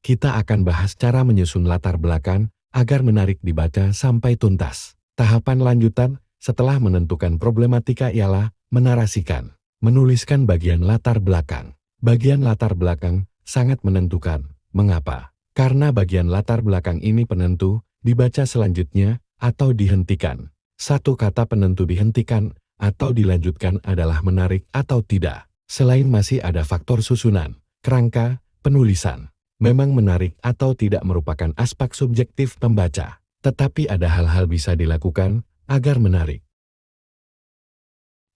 kita akan bahas cara menyusun latar belakang agar menarik dibaca sampai tuntas. Tahapan lanjutan setelah menentukan problematika ialah menarasikan, menuliskan bagian latar belakang. Bagian latar belakang sangat menentukan. Mengapa? Karena bagian latar belakang ini penentu dibaca selanjutnya atau dihentikan. Satu kata penentu dihentikan atau dilanjutkan adalah menarik atau tidak. Selain masih ada faktor susunan, kerangka, penulisan. Memang menarik atau tidak merupakan aspek subjektif pembaca, tetapi ada hal-hal bisa dilakukan agar menarik.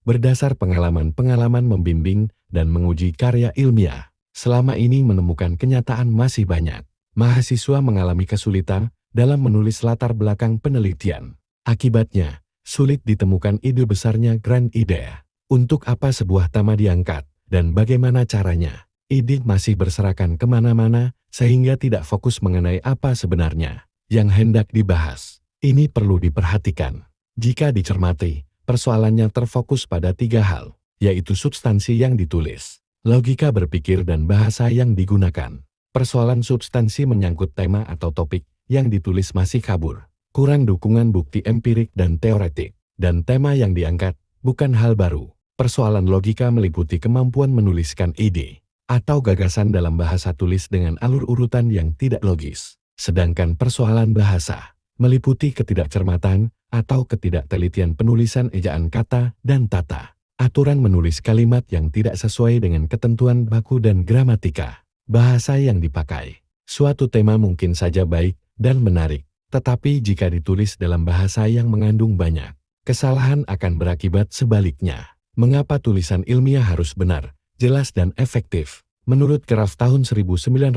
Berdasar pengalaman-pengalaman membimbing dan menguji karya ilmiah, selama ini menemukan kenyataan masih banyak. Mahasiswa mengalami kesulitan dalam menulis latar belakang penelitian. Akibatnya, sulit ditemukan ide besarnya grand idea. Untuk apa sebuah tema diangkat, dan bagaimana caranya. Ide masih berserakan kemana-mana, sehingga tidak fokus mengenai apa sebenarnya yang hendak dibahas. Ini perlu diperhatikan. Jika dicermati, persoalannya terfokus pada 3 hal, yaitu substansi yang ditulis, logika berpikir dan bahasa yang digunakan. Persoalan substansi menyangkut tema atau topik yang ditulis masih kabur, kurang dukungan bukti empirik dan teoretik, dan tema yang diangkat bukan hal baru. Persoalan logika meliputi kemampuan menuliskan ide atau gagasan dalam bahasa tulis dengan alur urutan yang tidak logis. Sedangkan persoalan bahasa meliputi ketidakcermatan atau ketidaktelitian penulisan ejaan kata dan tata, aturan menulis kalimat yang tidak sesuai dengan ketentuan baku dan gramatika. Bahasa yang dipakai. Suatu tema mungkin saja baik dan menarik, tetapi jika ditulis dalam bahasa yang mengandung banyak kesalahan akan berakibat sebaliknya. Mengapa tulisan ilmiah harus benar, jelas dan efektif? Menurut Kraft tahun 1997,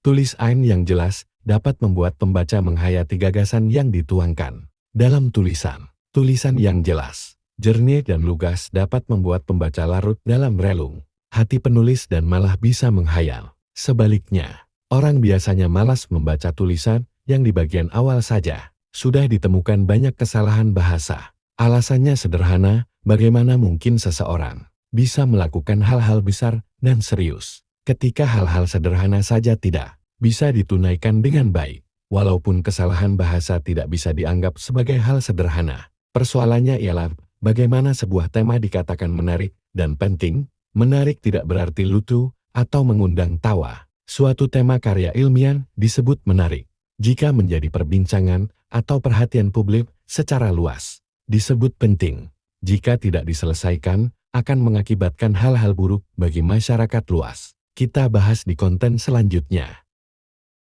tulis Ein yang jelas dapat membuat pembaca menghayati gagasan yang dituangkan dalam tulisan. Tulisan yang jelas, jernih dan lugas dapat membuat pembaca larut dalam relung hati penulis dan malah bisa menghayal. Sebaliknya, orang biasanya malas membaca tulisan yang di bagian awal saja. Sudah ditemukan banyak kesalahan bahasa. Alasannya sederhana, bagaimana mungkin seseorang bisa melakukan hal-hal besar dan serius ketika hal-hal sederhana saja tidak bisa ditunaikan dengan baik. Walaupun kesalahan bahasa tidak bisa dianggap sebagai hal sederhana, persoalannya ialah bagaimana sebuah tema dikatakan menarik dan penting. Menarik tidak berarti lucu atau mengundang tawa. Suatu tema karya ilmiah disebut menarik jika menjadi perbincangan atau perhatian publik secara luas. Disebut penting jika tidak diselesaikan akan mengakibatkan hal-hal buruk bagi masyarakat luas. Kita bahas di konten selanjutnya.